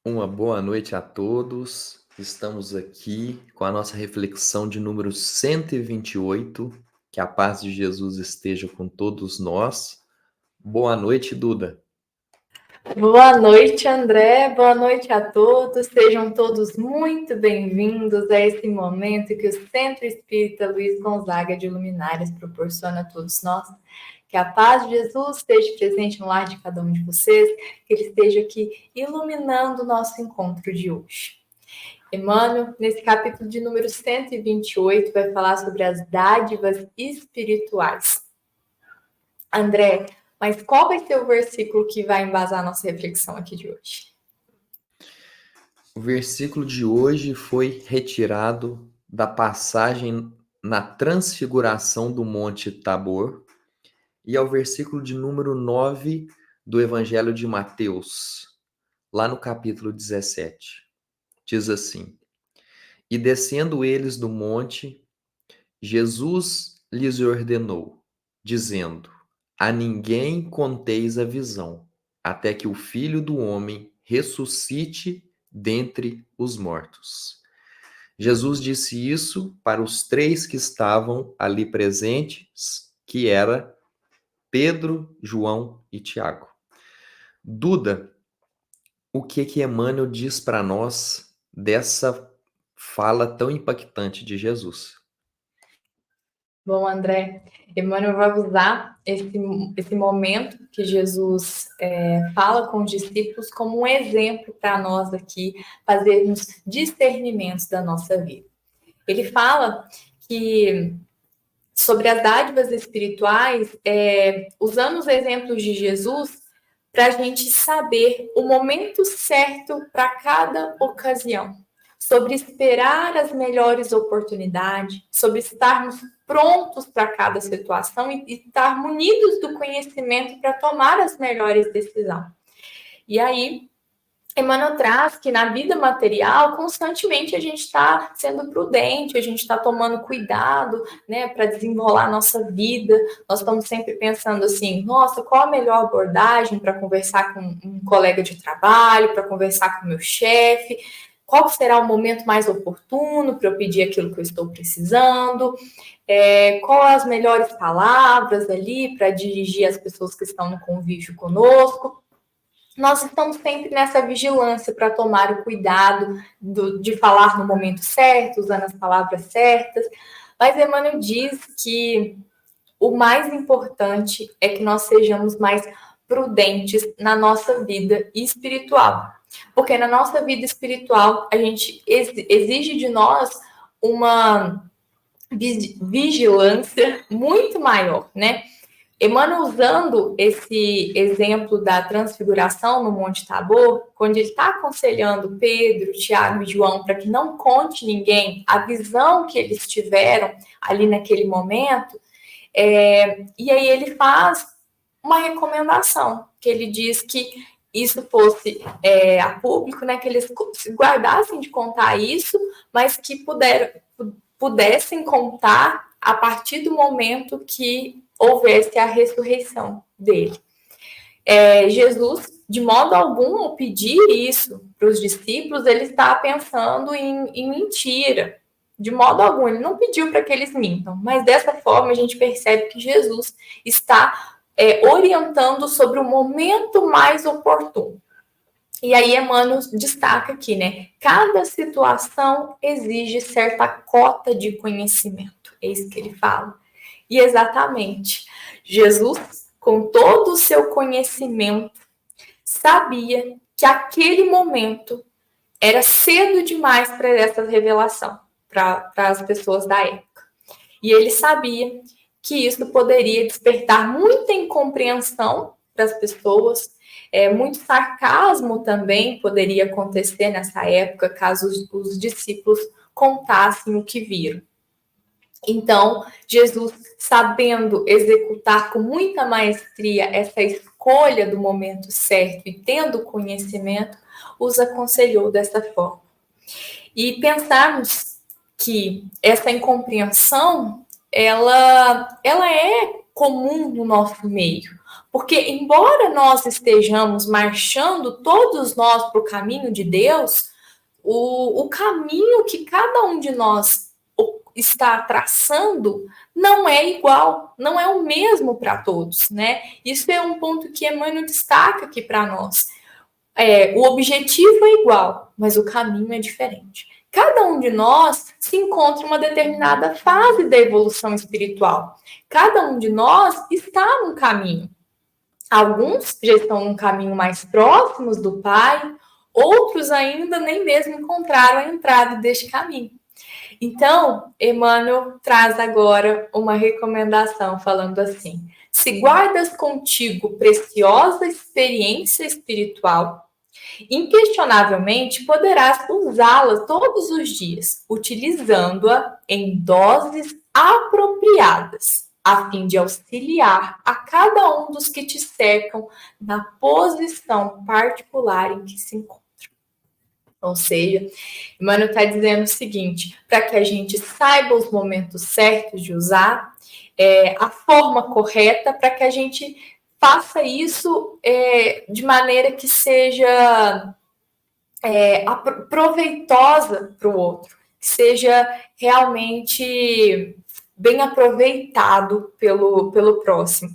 Uma boa noite a todos. Estamos aqui com a nossa reflexão de número 128. Que a paz de Jesus esteja com todos nós. Boa noite, Duda. Boa noite, André. Boa noite a todos. Sejam todos muito bem-vindos a esse momento que o Centro Espírita Luiz Gonzaga de Luminárias proporciona a todos nós. Que a paz de Jesus esteja presente no lar de cada um de vocês, que Ele esteja aqui iluminando o nosso encontro de hoje. Emmanuel, nesse capítulo de número 128, vai falar sobre as dádivas espirituais. André, mas qual vai ser o versículo que vai embasar a nossa reflexão aqui de hoje? O versículo de hoje foi retirado da passagem na transfiguração do Monte Tabor e é o versículo de número 9 do Evangelho de Mateus, lá no capítulo 17. Diz assim: E descendo eles do monte, Jesus lhes ordenou, dizendo: A ninguém conteis a visão, até que o Filho do homem ressuscite dentre os mortos. Jesus disse isso para os três que estavam ali presentes, que era Pedro, João e Tiago. Duda, o que Emmanuel diz para nós dessa fala tão impactante de Jesus? Bom, André, Emmanuel vai usar esse momento que Jesus fala com os discípulos como um exemplo para nós aqui fazermos discernimentos da nossa vida. Ele fala que sobre as dádivas espirituais, usando os exemplos de Jesus para a gente saber o momento certo para cada ocasião, sobre esperar as melhores oportunidades, sobre estarmos prontos para cada situação e estar munidos do conhecimento para tomar as melhores decisões. E aí, Emmanuel traz que na vida material, constantemente a gente está sendo prudente, a gente está tomando cuidado, né, para desenrolar a nossa vida. Nós estamos sempre pensando assim, nossa, qual a melhor abordagem para conversar com um colega de trabalho, para conversar com o meu chefe, qual será o momento mais oportuno para eu pedir aquilo que eu estou precisando, qual as melhores palavras ali para dirigir as pessoas que estão no convívio conosco. Nós estamos sempre nessa vigilância para tomar o cuidado de falar no momento certo, usando as palavras certas. Mas Emmanuel diz que o mais importante é que nós sejamos mais prudentes na nossa vida espiritual. Porque na nossa vida espiritual, a gente exige de nós uma vigilância muito maior, né? Emmanuel, usando esse exemplo da transfiguração no Monte Tabor, quando ele está aconselhando Pedro, Tiago e João para que não conte ninguém a visão que eles tiveram ali naquele momento, e aí ele faz uma recomendação, que ele diz que isso fosse a público, né, que eles guardassem de contar isso, mas que pudessem contar a partir do momento que houvesse a ressurreição dele. Jesus, de modo algum, ao pedir isso para os discípulos, ele está pensando em mentira. De modo algum, ele não pediu para que eles mintam, mas dessa forma a gente percebe que Jesus está orientando sobre o momento mais oportuno. E aí Emmanuel destaca aqui, né? Cada situação exige certa cota de conhecimento. É isso que ele fala. E exatamente, Jesus, com todo o seu conhecimento, sabia que aquele momento era cedo demais para essa revelação, para as pessoas da época. E ele sabia que isso poderia despertar muita incompreensão para as pessoas, muito sarcasmo também poderia acontecer nessa época, caso os discípulos contassem o que viram. Então, Jesus, sabendo executar com muita maestria essa escolha do momento certo e tendo conhecimento, os aconselhou dessa forma. E pensarmos que essa incompreensão, ela é comum no nosso meio. Porque, embora nós estejamos marchando, todos nós, para o caminho de Deus, o caminho que cada um de nós está traçando não é igual, não é o mesmo para todos, né? Isso é um ponto que Emmanuel destaca aqui para nós. O objetivo é igual, mas o caminho é diferente. Cada um de nós se encontra em uma determinada fase da evolução espiritual. Cada um de nós está num caminho. Alguns já estão num caminho mais próximos do Pai, outros ainda nem mesmo encontraram a entrada deste caminho. Então, Emmanuel traz agora uma recomendação falando assim: se guardas contigo preciosa experiência espiritual, inquestionavelmente poderás usá-la todos os dias, utilizando-a em doses apropriadas, a fim de auxiliar a cada um dos que te cercam na posição particular em que se encontra. Ou seja, Emmanuel está dizendo o seguinte: para que a gente saiba os momentos certos de usar, a forma correta, para que a gente faça isso de maneira que seja proveitosa para o outro, que seja realmente bem aproveitado pelo próximo.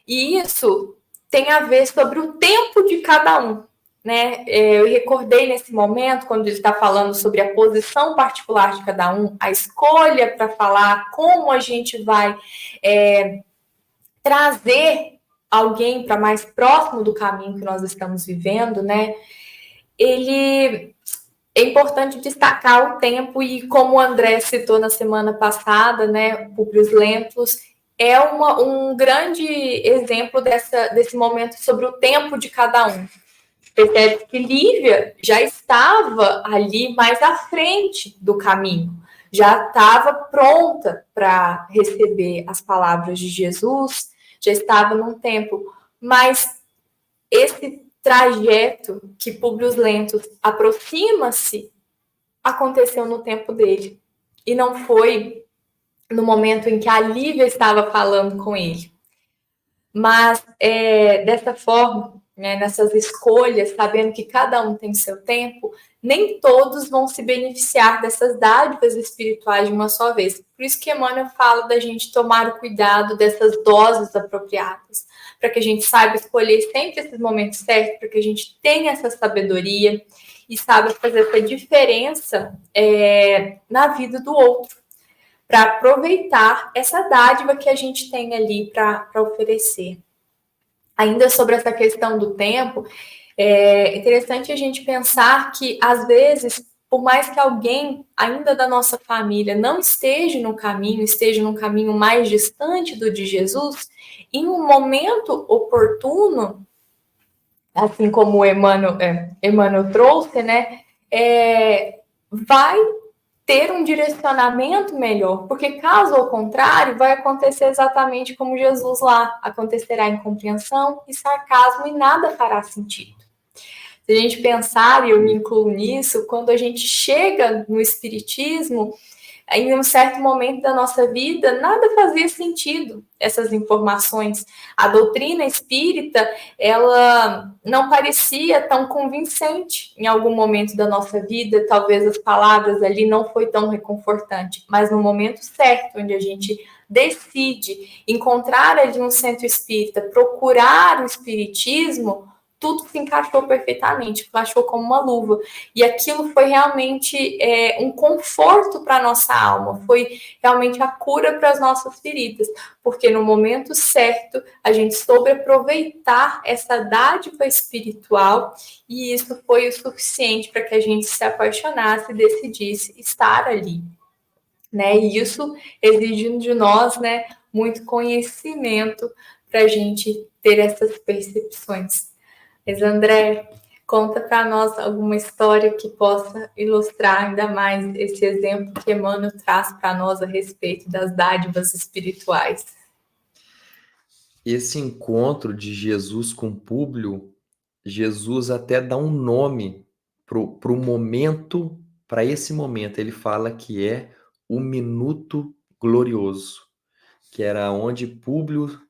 E isso tem a ver sobre o tempo de cada um. Né? Eu recordei nesse momento, quando ele está falando sobre a posição particular de cada um, a escolha para falar, como a gente vai trazer alguém para mais próximo do caminho que nós estamos vivendo, né? É importante destacar o tempo, e como o André citou na semana passada, né, Públio Lentulus é um grande exemplo desse momento sobre o tempo de cada um. Percebe que Lívia já estava ali mais à frente do caminho, já estava pronta para receber as palavras de Jesus, já estava num tempo, mas esse trajeto que Públio Lentulus aproxima-se aconteceu no tempo dele, e não foi no momento em que a Lívia estava falando com ele. Mas, dessa forma, né, nessas escolhas, sabendo que cada um tem seu tempo, nem todos vão se beneficiar dessas dádivas espirituais de uma só vez. Por isso que Emmanuel fala da gente tomar o cuidado dessas doses apropriadas, para que a gente saiba escolher sempre esses momentos certos, para que a gente tenha essa sabedoria e saiba fazer essa diferença na vida do outro, para aproveitar essa dádiva que a gente tem ali para oferecer. Ainda sobre essa questão do tempo, é interessante a gente pensar que, às vezes, por mais que alguém ainda da nossa família não esteja no caminho, esteja num caminho mais distante do de Jesus, em um momento oportuno, assim como o Emmanuel trouxe, né, vai ter um direcionamento melhor, porque caso ao contrário, vai acontecer exatamente como Jesus lá, acontecerá incompreensão e sarcasmo e nada fará sentido. Se a gente pensar, e eu me incluo nisso, quando a gente chega no Espiritismo, em um certo momento da nossa vida, nada fazia sentido, essas informações. A doutrina espírita, ela não parecia tão convincente em algum momento da nossa vida, talvez as palavras ali não foi tão reconfortante, mas no momento certo, onde a gente decide encontrar ali um centro espírita, procurar o espiritismo, tudo se encaixou perfeitamente, encaixou como uma luva. E aquilo foi realmente um conforto para a nossa alma, foi realmente a cura para as nossas feridas, porque no momento certo a gente soube aproveitar essa dádiva espiritual, e isso foi o suficiente para que a gente se apaixonasse e decidisse estar ali. Né? E isso exigindo de nós, né, muito conhecimento para a gente ter essas percepções. Mas, André, conta para nós alguma história que possa ilustrar ainda mais esse exemplo que Emmanuel traz para nós a respeito das dádivas espirituais. Esse encontro de Jesus com Públio, Jesus até dá um nome pro momento, para esse momento. Ele fala que é o minuto glorioso, que era onde Públio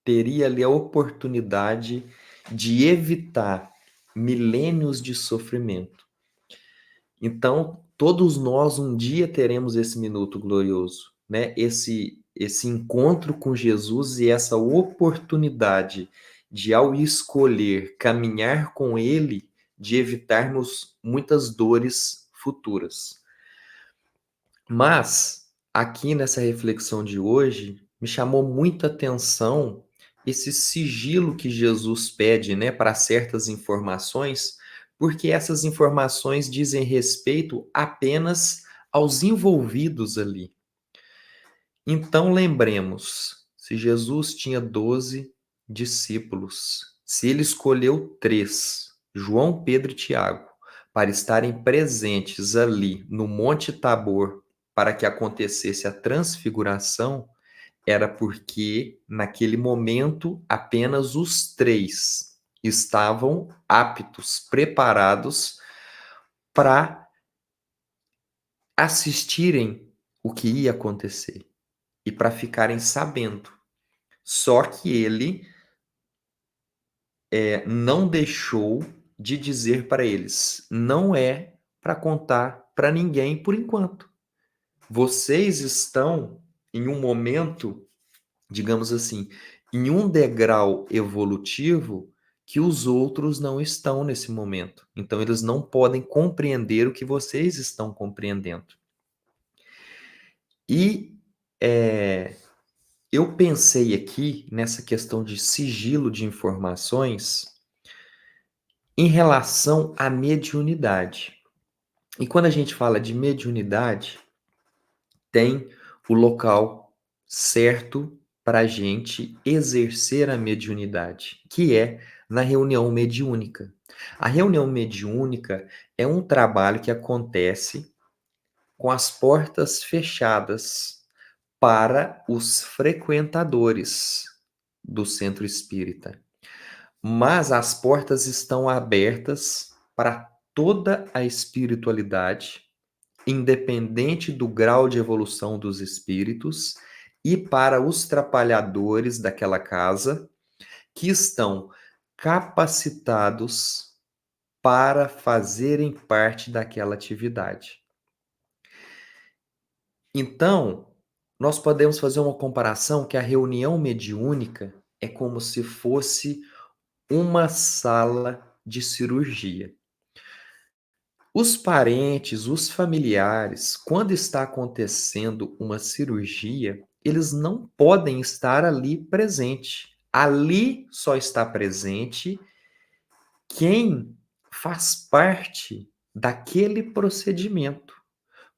teria ali a oportunidade de evitar milênios de sofrimento. Então, todos nós um dia teremos esse minuto glorioso, né? Esse encontro com Jesus e essa oportunidade de, ao escolher caminhar com Ele, de evitarmos muitas dores futuras. Mas, aqui nessa reflexão de hoje, me chamou muita atenção esse sigilo que Jesus pede, né, para certas informações, porque essas informações dizem respeito apenas aos envolvidos ali. Então, lembremos, se Jesus tinha 12 discípulos, se ele escolheu 3, João, Pedro e Tiago, para estarem presentes ali no Monte Tabor para que acontecesse a transfiguração, era porque, naquele momento, apenas os 3 estavam aptos, preparados para assistirem o que ia acontecer e para ficarem sabendo. Só que ele não deixou de dizer para eles: não é para contar para ninguém por enquanto. Vocês estão em um momento, digamos assim, em um degrau evolutivo que os outros não estão nesse momento. Então, eles não podem compreender o que vocês estão compreendendo. E eu pensei aqui nessa questão de sigilo de informações em relação à mediunidade. E quando a gente fala de mediunidade, tem o local certo para a gente exercer a mediunidade, que é na reunião mediúnica. A reunião mediúnica é um trabalho que acontece com as portas fechadas para os frequentadores do centro espírita. Mas as portas estão abertas para toda a espiritualidade, independente do grau de evolução dos espíritos, e para os trapalhadores daquela casa que estão capacitados para fazerem parte daquela atividade. Então, nós podemos fazer uma comparação que a reunião mediúnica é como se fosse uma sala de cirurgia. Os parentes, os familiares, quando está acontecendo uma cirurgia, eles não podem estar ali presente. Ali só está presente quem faz parte daquele procedimento.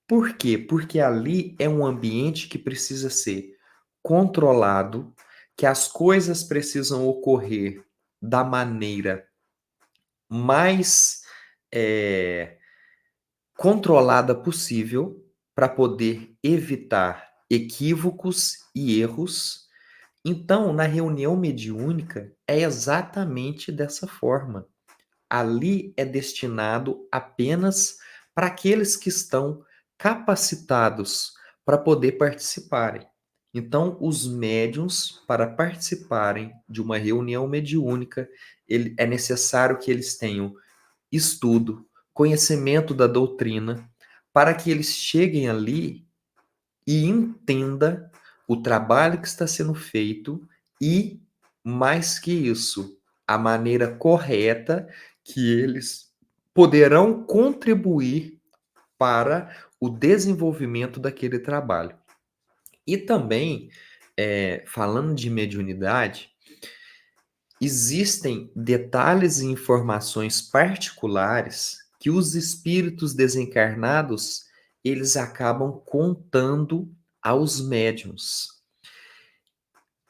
Por quê? Porque ali é um ambiente que precisa ser controlado, que as coisas precisam ocorrer da maneira mais controlada possível para poder evitar equívocos e erros. Então, na reunião mediúnica, é exatamente dessa forma. Ali é destinado apenas para aqueles que estão capacitados para poder participarem. Então, os médiuns, para participarem de uma reunião mediúnica, é necessário que eles tenham estudo, conhecimento da doutrina, para que eles cheguem ali e entenda o trabalho que está sendo feito e, mais que isso, a maneira correta que eles poderão contribuir para o desenvolvimento daquele trabalho. E também, falando de mediunidade, existem detalhes e informações particulares que os espíritos desencarnados eles acabam contando aos médiuns.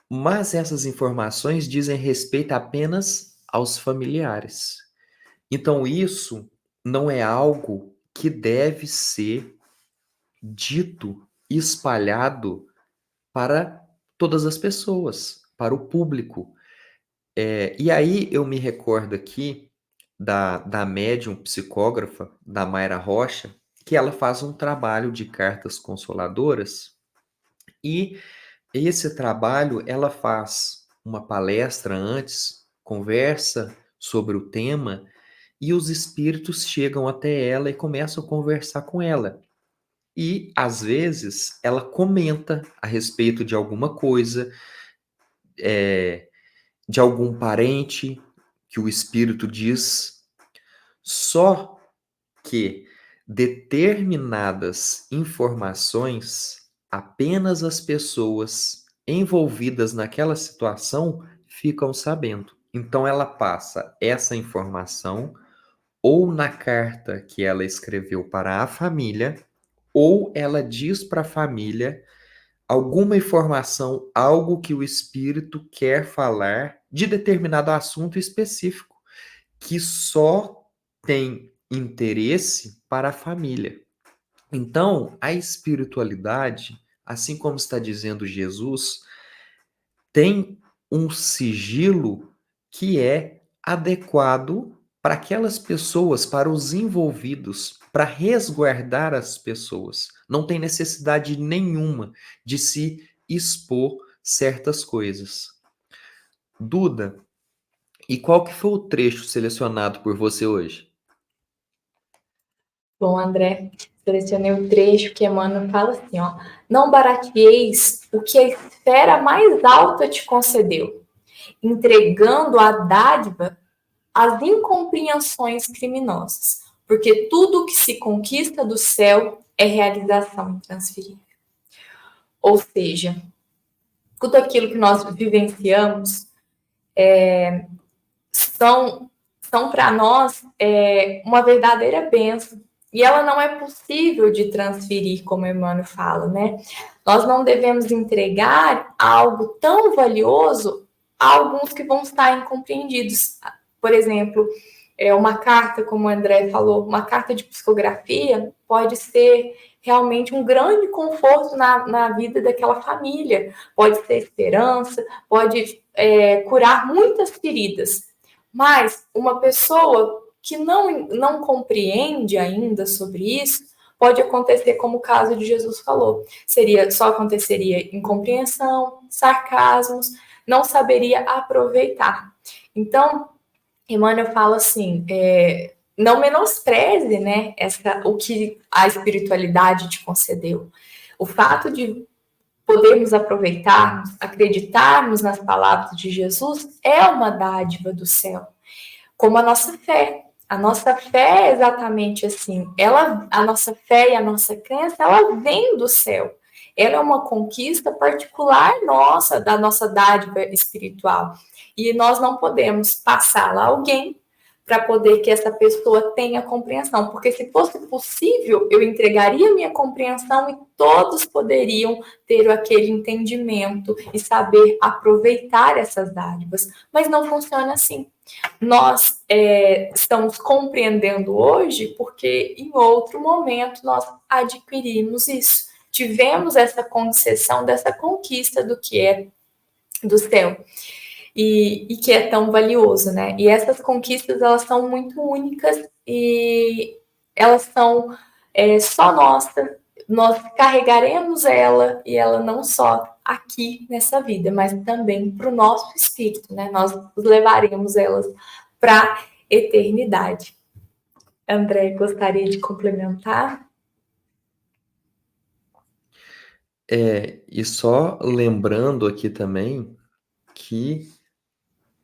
Mas essas informações dizem respeito apenas aos familiares. Então isso não é algo que deve ser dito, espalhado para todas as pessoas, para o público. E aí eu me recordo aqui da médium psicógrafa, da Mayra Rocha, que ela faz um trabalho de cartas consoladoras, e esse trabalho ela faz uma palestra antes, conversa sobre o tema e os espíritos chegam até ela e começam a conversar com ela. E, às vezes, ela comenta a respeito de alguma coisa, de algum parente que o espírito diz, só que determinadas informações apenas as pessoas envolvidas naquela situação ficam sabendo. Então ela passa essa informação ou na carta que ela escreveu para a família, ou ela diz para a família alguma informação, algo que o espírito quer falar de determinado assunto específico, que só tem interesse para a família. Então, a espiritualidade, assim como está dizendo Jesus, tem um sigilo que é adequado para aquelas pessoas, para os envolvidos, para resguardar as pessoas. Não tem necessidade nenhuma de se expor certas coisas. Duda, e qual que foi o trecho selecionado por você hoje? Bom, André, selecionei o trecho que Emmanuel fala assim, ó: não barateeis o que a esfera mais alta te concedeu, entregando a dádiva às incompreensões criminosas, porque tudo o que se conquista do céu é realização intransferível. Ou seja, tudo aquilo que nós vivenciamos são, são para nós uma verdadeira bênção. E ela não é possível de transferir, como Emmanuel fala, né? Nós não devemos entregar algo tão valioso a alguns que vão estar incompreendidos. Por exemplo, uma carta, como o André falou, uma carta de psicografia pode ser realmente um grande conforto na vida daquela família. Pode ser esperança, pode curar muitas feridas. Mas uma pessoa que não compreende ainda sobre isso, pode acontecer como o caso de Jesus falou. Só aconteceria incompreensão, sarcasmos, não saberia aproveitar. Então, Emmanuel fala assim, não menospreze, né, o que a espiritualidade te concedeu. O fato de podermos aproveitarmos, acreditarmos nas palavras de Jesus é uma dádiva do céu, como a nossa fé. A nossa fé é exatamente assim. A nossa fé e a nossa crença, ela vem do céu. Ela é uma conquista particular nossa, da nossa dádiva espiritual. E nós não podemos passá-la a alguém para poder que essa pessoa tenha compreensão. Porque se fosse possível, eu entregaria minha compreensão e todos poderiam ter aquele entendimento e saber aproveitar essas dádivas. Mas não funciona assim. Nós estamos compreendendo hoje porque em outro momento nós adquirimos isso. Tivemos essa concessão dessa conquista do que é do céu. E que é tão valioso, né? E essas conquistas, elas são muito únicas e elas são só nossa. Nós carregaremos ela e ela não só aqui nessa vida, mas também para o nosso espírito, né? Nós levaremos elas para a eternidade. André, gostaria de complementar? E só lembrando aqui também que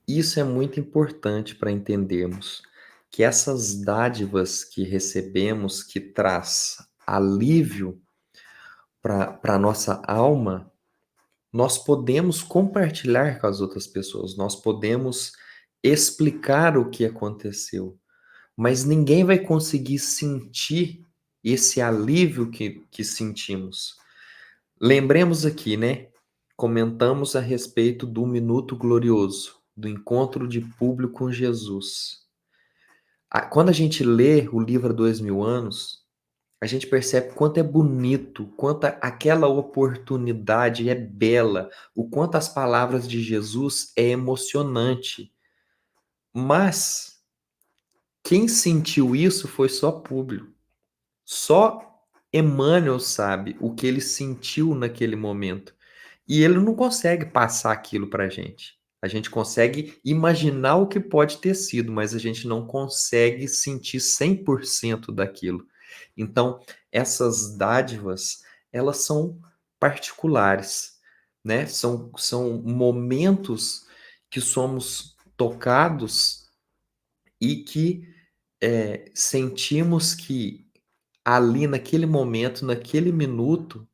isso é muito importante para entendermos que essas dádivas que recebemos, que traz alívio para a nossa alma, nós podemos compartilhar com as outras pessoas, nós podemos explicar o que aconteceu, mas ninguém vai conseguir sentir esse alívio que sentimos. Lembremos aqui, né? Comentamos a respeito do minuto glorioso, do encontro de público com Jesus. Quando a gente lê o livro 2000 anos, a gente percebe quanto é bonito, quanto aquela oportunidade é bela, o quanto as palavras de Jesus é emocionante. Mas quem sentiu isso foi só Públio. Só Emmanuel sabe o que ele sentiu naquele momento. E ele não consegue passar aquilo para a gente. A gente consegue imaginar o que pode ter sido, mas a gente não consegue sentir 100% daquilo. Então, essas dádivas, elas são particulares, né? São momentos que somos tocados e que sentimos que ali, naquele momento, naquele minuto,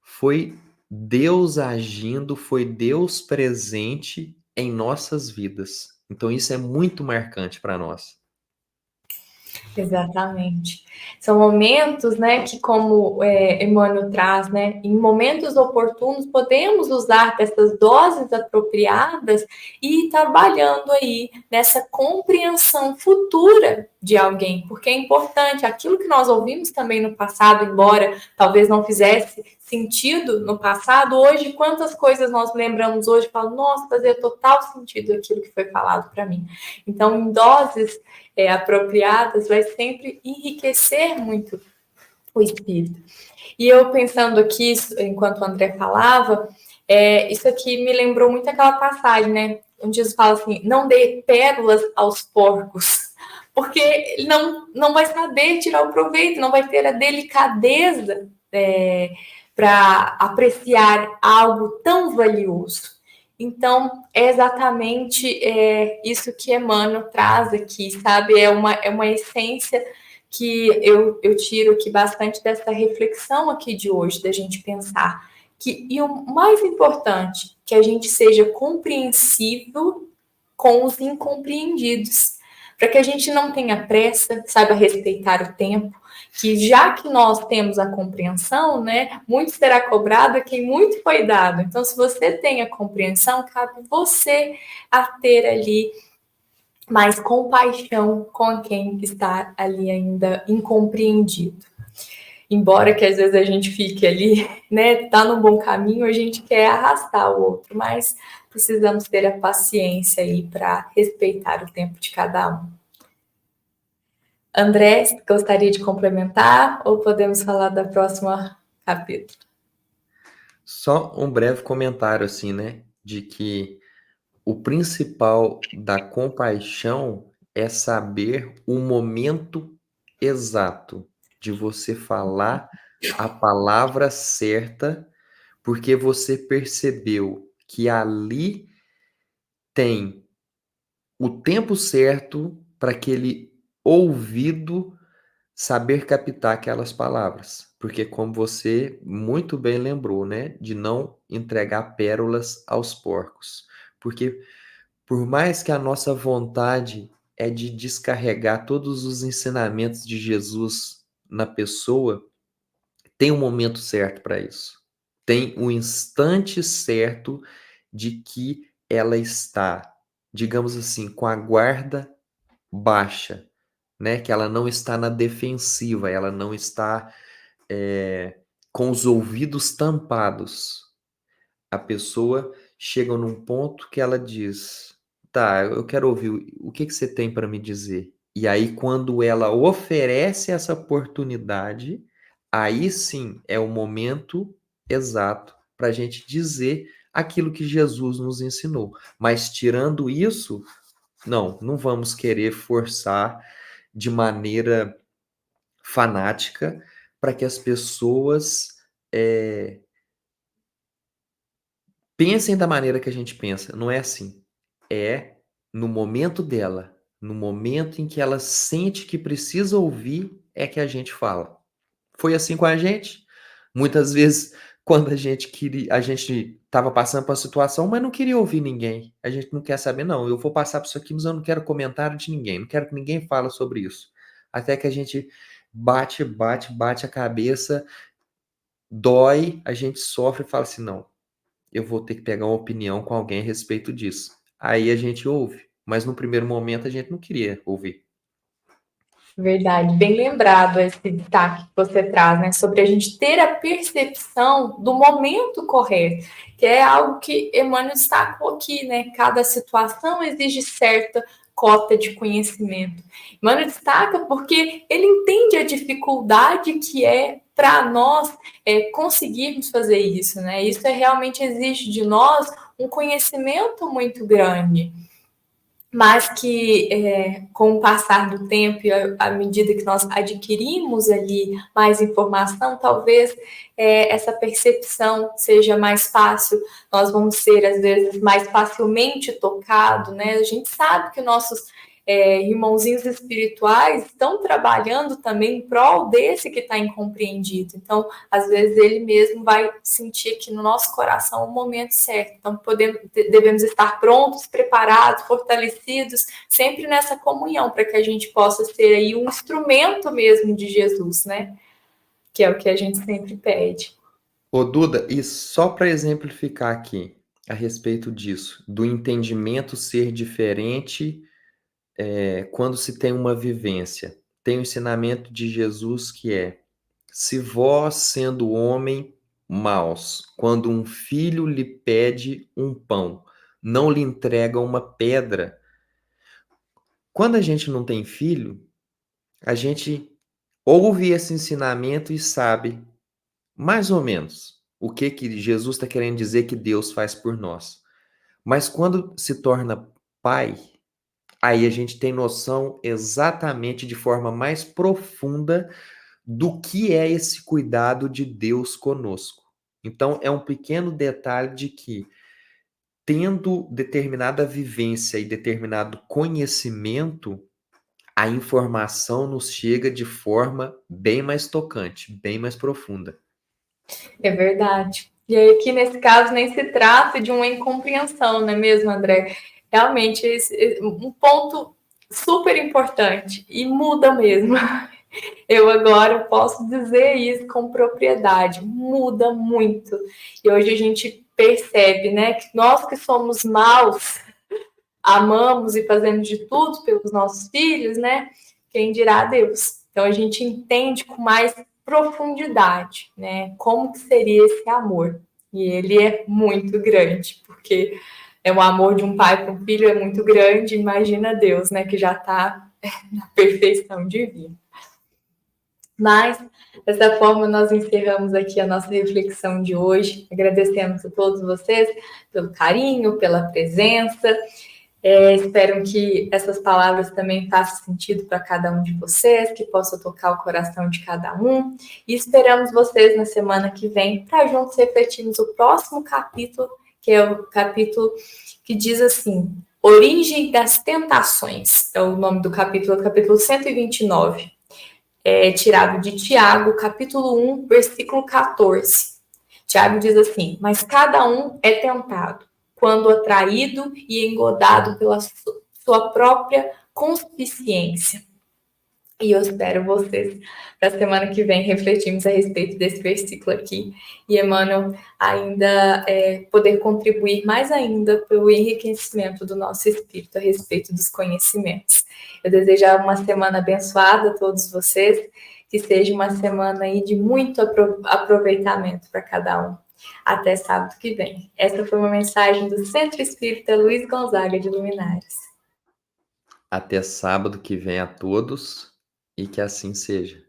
foi Deus agindo, foi Deus presente em nossas vidas. Então, isso é muito marcante para nós. Exatamente. São momentos, né, que como Emmanuel traz, né, em momentos oportunos podemos usar dessas doses apropriadas e ir trabalhando aí nessa compreensão futura de alguém, porque é importante, aquilo que nós ouvimos também no passado, embora talvez não fizesse sentido no passado, hoje, quantas coisas nós lembramos hoje, falamos, nossa, fazia total sentido aquilo que foi falado para mim. Então, em doses apropriadas, vai sempre enriquecer muito o espírito. E eu pensando aqui, enquanto o André falava, isso aqui me lembrou muito aquela passagem, né? Onde Jesus fala assim, não dê pérolas aos porcos, porque ele não vai saber tirar o proveito, não vai ter a delicadeza para apreciar algo tão valioso. Então, é exatamente isso que Emmanuel traz aqui, sabe? É uma essência que eu tiro aqui bastante dessa reflexão aqui de hoje, da gente pensar que, e o mais importante, que a gente seja compreensível com os incompreendidos, para que a gente não tenha pressa, saiba respeitar o tempo, que já que nós temos a compreensão, né, muito será cobrado a quem muito foi dado. Então, se você tem a compreensão, cabe você a ter ali mais compaixão com quem está ali ainda incompreendido. Embora que às vezes a gente fique ali, né, tá no bom caminho, a gente quer arrastar o outro, mas precisamos ter a paciência aí para respeitar o tempo de cada um. André, gostaria de complementar ou podemos falar da próxima capítulo? Só um breve comentário, assim, né? De que o principal da compaixão é saber o momento exato de você falar a palavra certa, porque você percebeu que ali tem o tempo certo para aquele ouvido saber captar aquelas palavras. Porque como você muito bem lembrou, né, de não entregar pérolas aos porcos. Porque por mais que a nossa vontade é de descarregar todos os ensinamentos de Jesus na pessoa, tem um momento certo para isso. Tem um instante certo de que ela está, digamos assim, com a guarda baixa, né? Que ela não está na defensiva, ela não está com os ouvidos tampados. A pessoa chega num ponto que ela diz: tá, eu quero ouvir, o que que você tem para me dizer? E aí, quando ela oferece essa oportunidade, aí sim é o momento exato para a gente dizer aquilo que Jesus nos ensinou. Mas tirando isso, não vamos querer forçar de maneira fanática para que as pessoas pensem da maneira que a gente pensa. Não é assim. É no momento dela, no momento em que ela sente que precisa ouvir, é que a gente fala. Foi assim com a gente. Muitas vezes, quando a gente estava passando por uma situação, mas não queria ouvir ninguém. A gente não quer saber, não. Eu vou passar por isso aqui, mas eu não quero comentário de ninguém. Não quero que ninguém fale sobre isso. Até que a gente bate a cabeça, dói, a gente sofre e fala assim: não, eu vou ter que pegar uma opinião com alguém a respeito disso. Aí a gente ouve, mas no primeiro momento a gente não queria ouvir. Verdade, bem lembrado esse destaque que você traz, né? Sobre a gente ter a percepção do momento correto, que é algo que Emmanuel destacou aqui, né? Cada situação exige certa cota de conhecimento. Emmanuel destaca porque ele entende a dificuldade que é para nós conseguirmos fazer isso, né? Isso realmente exige de nós um conhecimento muito grande, mas que com o passar do tempo e à medida que nós adquirimos ali mais informação, talvez essa percepção seja mais fácil, nós vamos ser, às vezes, mais facilmente tocados, né? A gente sabe que nossos irmãozinhos espirituais estão trabalhando também em prol desse que está incompreendido. Então, às vezes, ele mesmo vai sentir que no nosso coração é o momento certo. Então, devemos estar prontos, preparados, fortalecidos, sempre nessa comunhão, para que a gente possa ser aí um instrumento mesmo de Jesus, né? Que é o que a gente sempre pede. Ô Duda, e só para exemplificar aqui a respeito disso, do entendimento ser diferente quando se tem uma vivência. Tem o ensinamento de Jesus que é: se vós, sendo homem, maus, quando um filho lhe pede um pão, não lhe entrega uma pedra. Quando a gente não tem filho, a gente ouve esse ensinamento e sabe mais ou menos o que Jesus está querendo dizer que Deus faz por nós. Mas quando se torna pai, aí a gente tem noção exatamente de forma mais profunda do que é esse cuidado de Deus conosco. Então, é um pequeno detalhe de que, tendo determinada vivência e determinado conhecimento, a informação nos chega de forma bem mais tocante, bem mais profunda. É verdade. E aí, aqui nesse caso, nem se trata de uma incompreensão, não é mesmo, André? Realmente, um ponto super importante e muda mesmo. Eu agora posso dizer isso com propriedade, muda muito. E hoje a gente percebe, né, que nós que somos maus, amamos e fazemos de tudo pelos nossos filhos, né? Quem dirá Deus? Então a gente entende com mais profundidade, né? Como que seria esse amor? E ele é muito grande, porque é um amor de um pai para um filho é muito grande. Imagina Deus, né? Que já está na perfeição divina. Mas, dessa forma, nós encerramos aqui a nossa reflexão de hoje. Agradecemos a todos vocês pelo carinho, pela presença. Espero que essas palavras também façam sentido para cada um de vocês, que possa tocar o coração de cada um. E esperamos vocês na semana que vem para juntos refletirmos o próximo capítulo, que é o capítulo que diz assim: Origem das Tentações. É o nome do capítulo 129. Tirado de Tiago, capítulo 1, versículo 14. Tiago diz assim: mas cada um é tentado quando atraído e engodado pela sua própria concupiscência. E eu espero vocês para a semana que vem refletirmos a respeito desse versículo aqui. E Emmanuel ainda poder contribuir mais ainda pelo enriquecimento do nosso espírito a respeito dos conhecimentos. Eu desejo uma semana abençoada a todos vocês, que seja uma semana aí de muito aproveitamento para cada um. Até sábado que vem. Essa foi uma mensagem do Centro Espírita Luiz Gonzaga de Luminares. Até sábado que vem a todos e que assim seja.